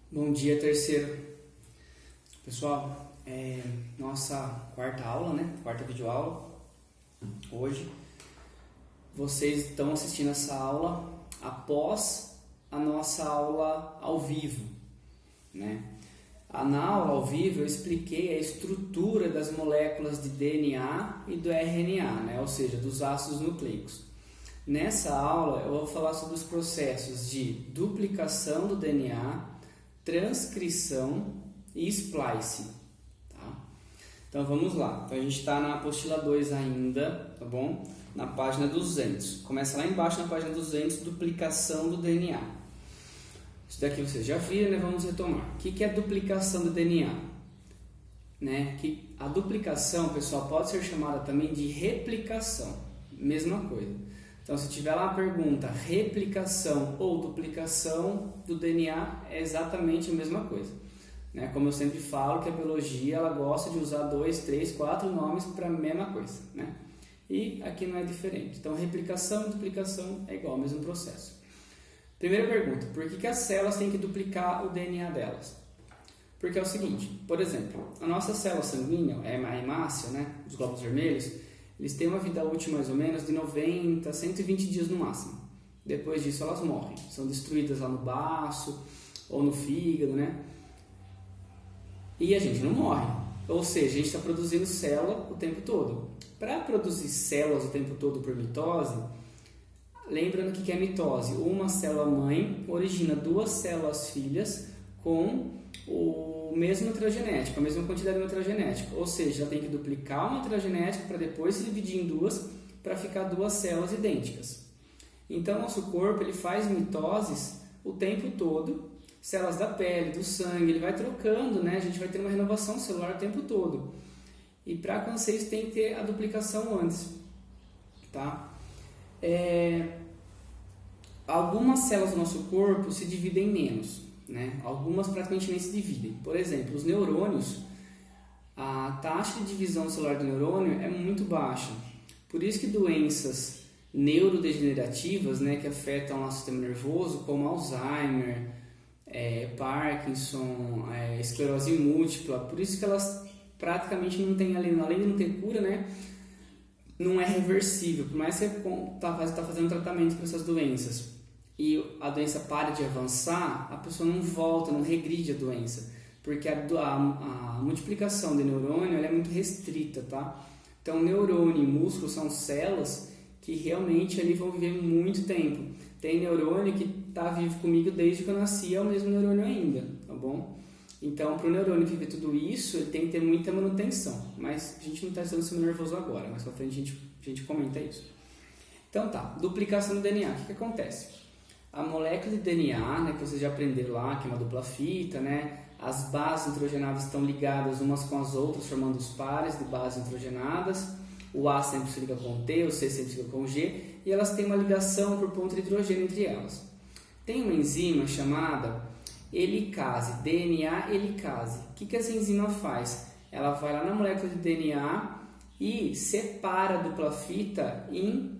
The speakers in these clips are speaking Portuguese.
Bom dia, terceiro. Pessoal, nossa quarta aula, né? Quarta videoaula. Hoje, vocês estão assistindo essa aula após a nossa aula ao vivo, né? Na aula ao vivo eu expliquei a estrutura das moléculas de DNA e do RNA, né? Ou seja, dos ácidos nucleicos. Nessa aula eu vou falar sobre os processos de duplicação do DNA, transcrição e splicing, tá? Então vamos lá. Então a gente está na apostila 2 ainda, tá bom? Na página 200. Começa lá embaixo na página 200, duplicação do DNA. Isso daqui vocês já viram, né? Vamos retomar. O que é duplicação do DNA? Né? Que a duplicação, pessoal, pode ser chamada também de replicação. Mesma coisa. Então, se tiver lá a pergunta replicação ou duplicação do DNA, é exatamente a mesma coisa. Né? Como eu sempre falo, que a biologia ela gosta de usar 2, 3, 4 nomes para a mesma coisa. Né? E aqui não é diferente. Então, replicação e duplicação é igual, o mesmo processo. Primeira pergunta, por que as células têm que duplicar o DNA delas? Porque é o seguinte, por exemplo, a nossa célula sanguínea, a hemácia, né, os glóbulos vermelhos, eles têm uma vida útil mais ou menos de 90 a 120 dias no máximo. Depois disso elas morrem, são destruídas lá no baço ou no fígado, né? E a gente não morre, ou seja, a gente está produzindo célula o tempo todo. Para produzir células o tempo todo por mitose, lembrando que é mitose, uma célula mãe origina 2 células filhas com o mesmo material genético, a mesma quantidade de material genético, ou seja, ela tem que duplicar o material genético para depois se dividir em 2 para ficar 2 células idênticas. Então, nosso corpo ele faz mitoses o tempo todo, células da pele, do sangue, ele vai trocando, né? A gente vai ter uma renovação celular o tempo todo. E para acontecer isso tem que ter a duplicação antes, tá? Algumas células do nosso corpo se dividem menos, né? Algumas praticamente nem se dividem. Por exemplo, os neurônios, a taxa de divisão celular do neurônio é muito baixa. Por isso que doenças neurodegenerativas, né, que afetam o nosso sistema nervoso, como Alzheimer, Parkinson, esclerose múltipla, por isso que elas praticamente não têm, além de não ter cura, né, não é reversível. Por mais que você está fazendo tratamento para essas doenças e a doença para de avançar, a pessoa não volta, não regride a doença, porque a multiplicação de neurônio ela é muito restrita, tá? Então, neurônio e músculo são células que realmente ali vão viver muito tempo. Tem neurônio que está vivo comigo desde que eu nasci, é o mesmo neurônio ainda, tá bom? Então, para o neurônio viver tudo isso, ele tem que ter muita manutenção. Mas a gente não está estudando sistema nervoso agora, mais para frente a gente comenta isso. Então tá, duplicação do DNA, o que acontece? A molécula de DNA, né, que vocês já aprenderam lá, que é uma dupla fita, né? As bases nitrogenadas estão ligadas umas com as outras, formando os pares de bases nitrogenadas. O A sempre se liga com o T, o C sempre se liga com o G, e elas têm uma ligação por ponto de hidrogênio entre elas. Tem uma enzima chamada helicase, DNA helicase. O que essa enzima faz? Ela vai lá na molécula de DNA e separa a dupla fita em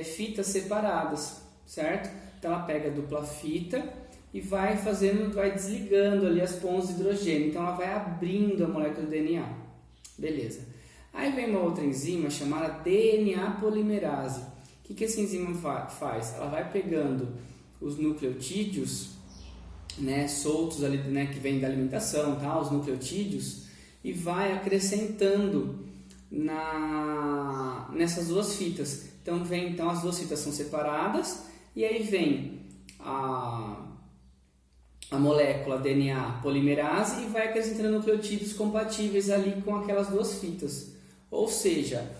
fitas separadas, certo? Então ela pega a dupla fita e vai desligando ali as pontes de hidrogênio. Então ela vai abrindo a molécula de DNA. Beleza. Aí vem uma outra enzima chamada DNA polimerase. O que essa enzima faz? Ela vai pegando os nucleotídeos, né, soltos ali, né, que vem da alimentação, tá, os nucleotídeos, e vai acrescentando nessas 2 fitas. Então as 2 fitas são separadas e aí vem a molécula DNA polimerase e vai acrescentando nucleotídeos compatíveis ali com aquelas 2 fitas. Ou seja,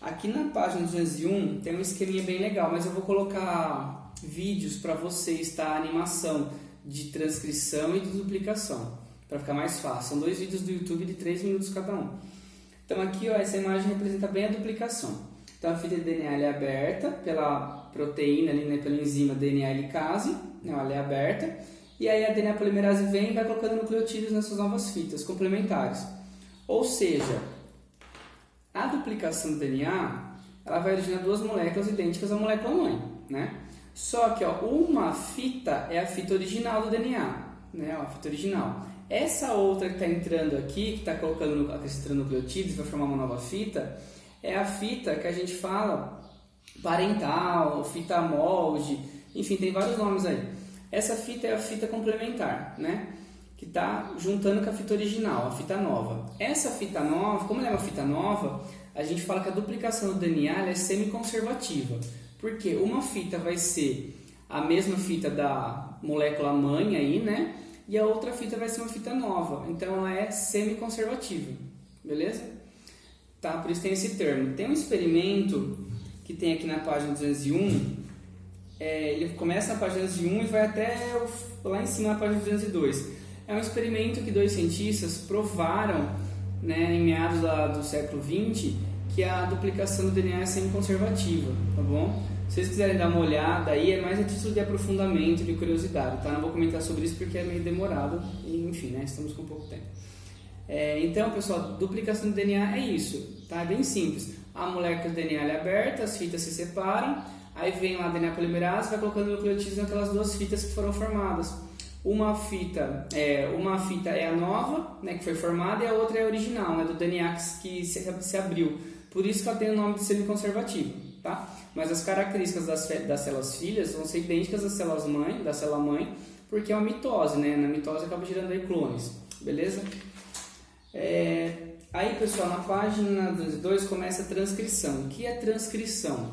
aqui na página 201 tem um esqueminha bem legal, mas eu vou colocar vídeos para vocês, tá? A animação de transcrição e de duplicação, para ficar mais fácil. São 2 vídeos do YouTube de 3 minutos cada um. Então aqui, ó, essa imagem representa bem a duplicação. Então a fita de DNA é aberta pela proteína, ali, né, pela enzima DNA helicase, né, ela é aberta, e aí a DNA polimerase vem e vai colocando nucleotídeos nessas novas fitas complementares. Ou seja, a duplicação do DNA ela vai originar 2 moléculas idênticas à molécula mãe, né? Só que ó, uma fita é a fita original do DNA né, a fita original. Essa outra que está entrando aqui, que está acrescentando nucleotídeos, vai formar uma nova fita, é a fita que a gente fala parental, fita molde, enfim, tem vários nomes aí. Essa fita é a fita complementar, né? Que está juntando com a fita original, a fita nova. Essa fita nova, como ela é uma fita nova, a gente fala que a duplicação do DNA é semi-conservativa. Porque uma fita vai ser a mesma fita da molécula mãe aí, né? E a outra fita vai ser uma fita nova. Então ela é semi-conservativa, beleza? Tá? Por isso tem esse termo. Tem um experimento que tem aqui na página 201. Ele começa na página 201 e vai até lá em cima na página 202. É um experimento que 2 cientistas provaram, né, em meados do século XX, que a duplicação do DNA é semi-conservativa, tá bom? Se vocês quiserem dar uma olhada aí, é mais a título de aprofundamento, de curiosidade, tá? Não vou comentar sobre isso porque é meio demorado, e, enfim, né, estamos com pouco tempo. Então, pessoal, duplicação do DNA é isso, tá? É bem simples. A molécula do DNA é aberta, as fitas se separam, aí vem lá a DNA polimerase, vai colocando nucleotídeos naquelas 2 fitas que foram formadas. Uma fita é a nova, né, que foi formada, e a outra é a original, né, do DNA que se abriu. Por isso que ela tem o nome de semiconservativo, tá? Mas as características das células filhas vão ser idênticas às células mãe, da célula mãe, porque é uma mitose, né? Na mitose acaba gerando aí clones, beleza? Aí, pessoal, na página 2 começa a transcrição. O que é transcrição?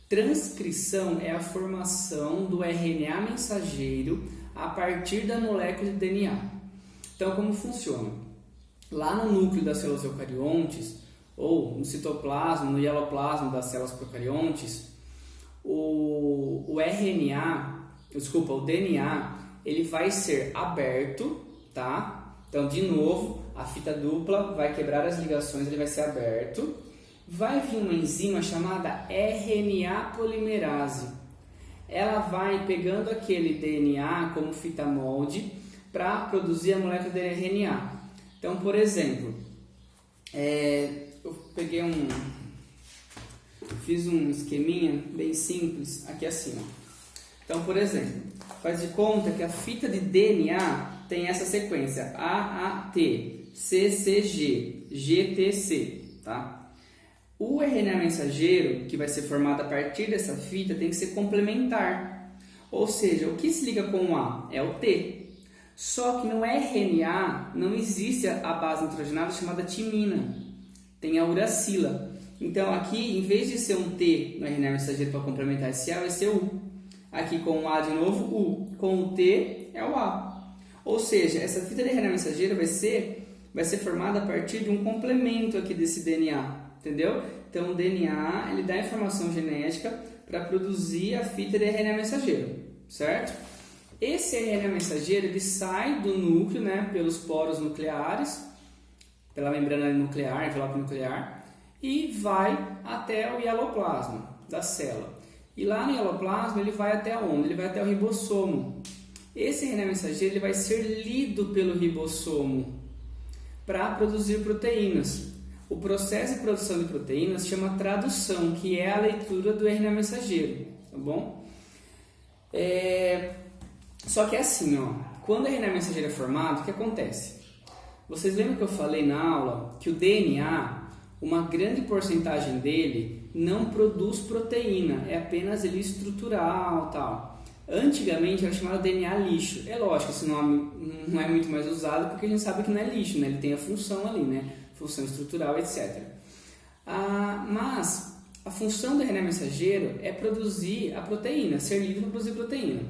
Transcrição é a formação do RNA mensageiro a partir da molécula de DNA. Então, como funciona? Lá no núcleo das células eucariontes, ou no citoplasma, no hieloplasma das células procariontes, o DNA, ele vai ser aberto, tá? Então, de novo, a fita dupla vai quebrar as ligações, ele vai ser aberto. Vai vir uma enzima chamada RNA polimerase. Ela vai pegando aquele DNA como fita molde para produzir a molécula de RNA. Então, por exemplo, eu fiz um esqueminha bem simples aqui assim, ó. Então, por exemplo, faz de conta que a fita de DNA tem essa sequência AAT, CCG, GTC, tá? O RNA mensageiro, que vai ser formado a partir dessa fita, tem que ser complementar. Ou seja, o que se liga com o A é o T. Só que no RNA não existe a base nitrogenada chamada timina. Tem a uracila. Então aqui, em vez de ser um T no RNA mensageiro para complementar esse A, vai ser U. Aqui com o A de novo, U. Com o T é o A. Ou seja, essa fita de RNA mensageiro vai ser formada a partir de um complemento aqui desse DNA. Entendeu? Então o DNA ele dá informação genética para produzir a fita de RNA mensageiro, certo? Esse RNA mensageiro ele sai do núcleo, né, pelos poros nucleares, pela membrana nuclear, envelope nuclear, e vai até o hieloplasma da célula. E lá no hieloplasma ele vai até onde? Ele vai até o ribossomo. Esse RNA mensageiro ele vai ser lido pelo ribossomo para produzir proteínas. O processo de produção de proteínas chama tradução, que é a leitura do RNA mensageiro, tá bom? Só que é assim, ó, quando o RNA mensageiro é formado, o que acontece? Vocês lembram que eu falei na aula que o DNA, uma grande porcentagem dele, não produz proteína, é apenas ele estrutural, tal. Antigamente era chamado DNA lixo. É lógico, esse nome não é muito mais usado porque a gente sabe que não é lixo, né? Ele tem a função ali, né? Função estrutural, etc. Mas a função do RNA mensageiro é produzir a proteína, ser livre para produzir proteína.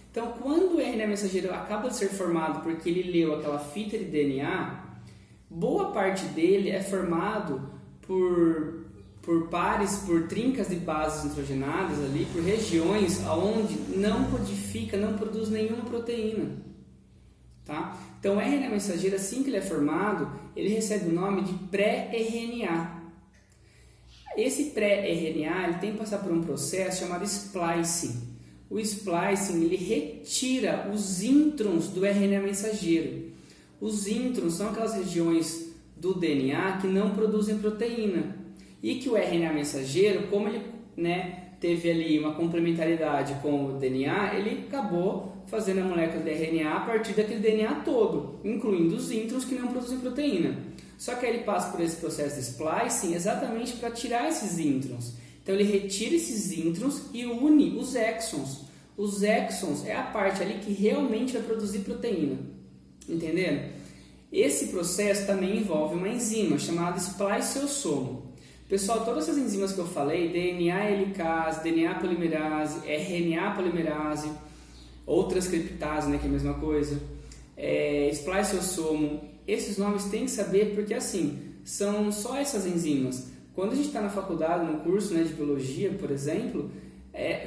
Então, quando o RNA mensageiro acaba de ser formado porque ele leu aquela fita de DNA, boa parte dele é formado por pares, por trincas de bases nitrogenadas ali, por regiões onde não codifica, não produz nenhuma proteína. Tá? Então, o RNA mensageiro, assim que ele é formado, ele recebe o nome de pré-RNA. Esse pré-RNA ele tem que passar por um processo chamado splicing. O splicing ele retira os introns do RNA mensageiro. Os introns são aquelas regiões do DNA que não produzem proteína. E que o RNA mensageiro, como ele, né, teve ali uma complementaridade com o DNA, ele acabou fazendo a molécula de RNA a partir daquele DNA todo, incluindo os introns que não produzem proteína. Só que aí ele passa por esse processo de splicing exatamente para tirar esses introns. Então ele retira esses introns e une os exons. Os exons é a parte ali que realmente vai produzir proteína. Entenderam? Esse processo também envolve uma enzima chamada spliceossomo. Pessoal, todas essas enzimas que eu falei, DNA helicase, DNA polimerase, RNA polimerase, ou transcriptase, né, que é a mesma coisa, spliceossomo, esses nomes tem que saber porque assim, são só essas enzimas. Quando a gente está na faculdade, no curso, né, de biologia, por exemplo,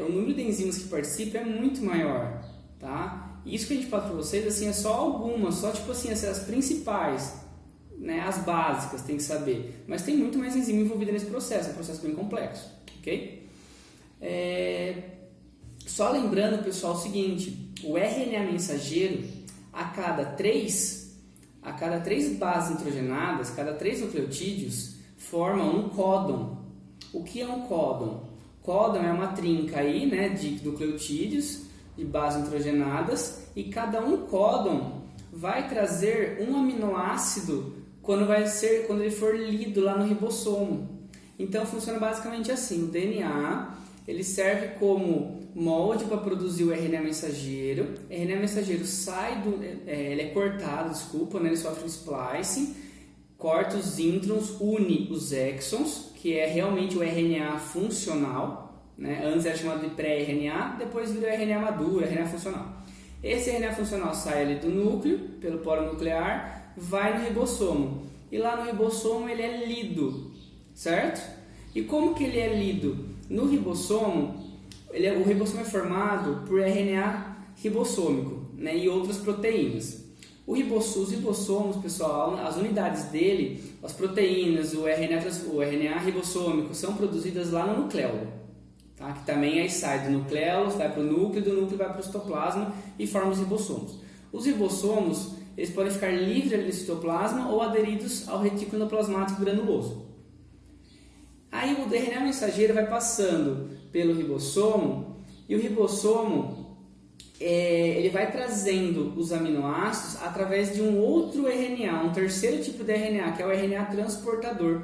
o número de enzimas que participa é muito maior, tá? Isso que a gente fala para vocês assim, é só algumas, só tipo assim, as principais, né, as básicas tem que saber. Mas tem muito mais enzima envolvida nesse processo, é um processo bem complexo, ok? Só lembrando, pessoal, o seguinte, o RNA mensageiro, a cada três bases nitrogenadas, cada 3 nucleotídeos, forma um códon. O que é um códon? Códon é uma trinca aí, né, de nucleotídeos, de bases nitrogenadas, e cada um códon vai trazer um aminoácido quando ele for lido lá no ribossomo. Então funciona basicamente assim, o DNA ele serve como molde para produzir o RNA mensageiro. O RNA mensageiro sai ele é cortado, né, ele sofre um splicing, corta os introns, une os exons, que é realmente o RNA funcional, né? Antes era chamado de pré-RNA, depois virou RNA maduro, RNA funcional. Esse RNA funcional sai ali do núcleo, pelo polo nuclear, vai no ribossomo. E lá no ribossomo ele é lido, certo? E como que ele é lido? No ribossomo, o ribossomo é formado por RNA ribossômico, né, e outras proteínas. Os ribossomos, pessoal, as unidades dele, as proteínas, o RNA ribossômico, são produzidas lá no nucleolo, tá? Que também aí sai do nucleolo, vai para o núcleo, do núcleo vai para o citoplasma e forma os ribossomos. Os ribossomos, eles podem ficar livres ali no citoplasma ou aderidos ao retículo endoplasmático granuloso. Aí o RNA mensageiro vai passando pelo ribossomo e o ribossomo ele vai trazendo os aminoácidos através de um outro RNA, um terceiro tipo de RNA, que é o RNA transportador.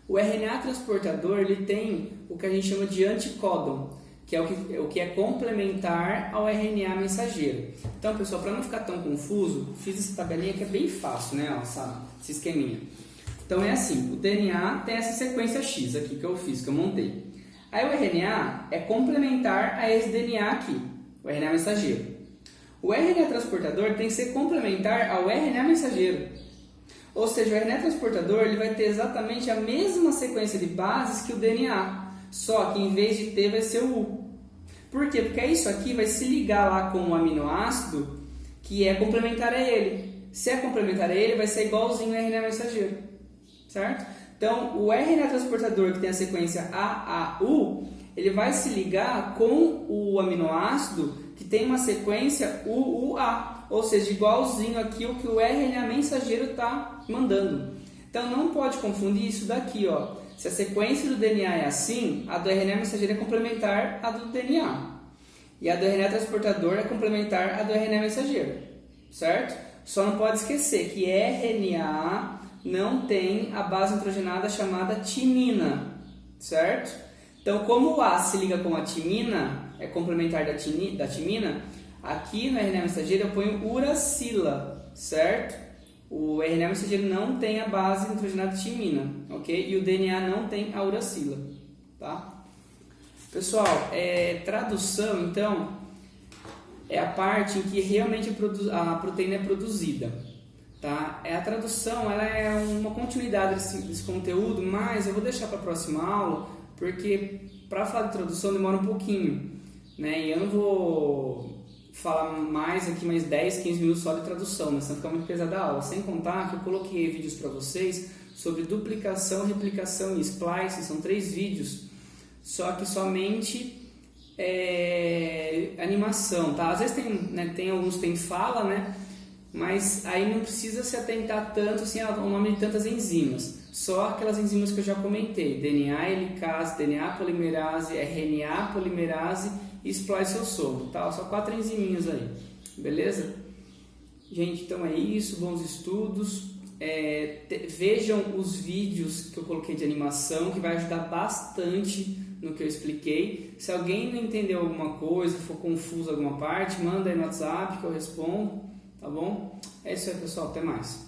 O RNA transportador ele tem o que a gente chama de anticódon, que é o que é complementar ao RNA mensageiro. Então, pessoal, para não ficar tão confuso, fiz essa tabelinha que é bem fácil, né? Esse esqueminha. Então é assim, o DNA tem essa sequência X aqui que eu fiz, que eu montei. Aí o RNA é complementar a esse DNA aqui, o RNA mensageiro. O RNA transportador tem que ser complementar ao RNA mensageiro. Ou seja, o RNA transportador ele vai ter exatamente a mesma sequência de bases que o DNA, só que em vez de T vai ser o U. Por quê? Porque isso aqui vai se ligar lá com um aminoácido que é complementar a ele. Se é complementar a ele, vai ser igualzinho ao RNA mensageiro, certo? Então, o RNA transportador que tem a sequência AAU, ele vai se ligar com o aminoácido que tem uma sequência UUA, ou seja, igualzinho aqui o que o RNA mensageiro está mandando. Então, não pode confundir isso daqui, ó. Se a sequência do DNA é assim, a do RNA mensageiro é complementar à do DNA. E a do RNA transportador é complementar à do RNA mensageiro, certo? Só não pode esquecer que RNA não tem a base nitrogenada chamada timina, certo? Então, como o A se liga com a timina, é complementar da timina, aqui no RNA mensageiro eu ponho uracila, certo? O RNA mensageiro não tem a base nitrogenada timina, ok? E o DNA não tem a uracila, tá? Pessoal, tradução, então, é a parte em que realmente a proteína é produzida, tá? A tradução, ela é uma continuidade desse conteúdo, mas eu vou deixar para a próxima aula, porque para falar de tradução demora um pouquinho, né? E eu não vou falar mais 10, 15 minutos só de tradução, né? Senão fica muito pesada a aula. Sem contar que eu coloquei vídeos para vocês sobre duplicação, replicação e splicing, são 3 vídeos, só que somente animação, tá? Às vezes tem alguns que tem fala, né? Mas aí não precisa se atentar tanto assim ao nome de tantas enzimas. Só aquelas enzimas que eu já comentei, DNA helicase, DNA polimerase, RNA polimerase e explore seu sono, tá? Só 4 enziminhas aí, beleza? Gente, então é isso, bons estudos. Vejam os vídeos que eu coloquei de animação, que vai ajudar bastante no que eu expliquei. Se alguém não entendeu alguma coisa, for confuso alguma parte, manda aí no WhatsApp que eu respondo, tá bom? É isso aí, pessoal, até mais.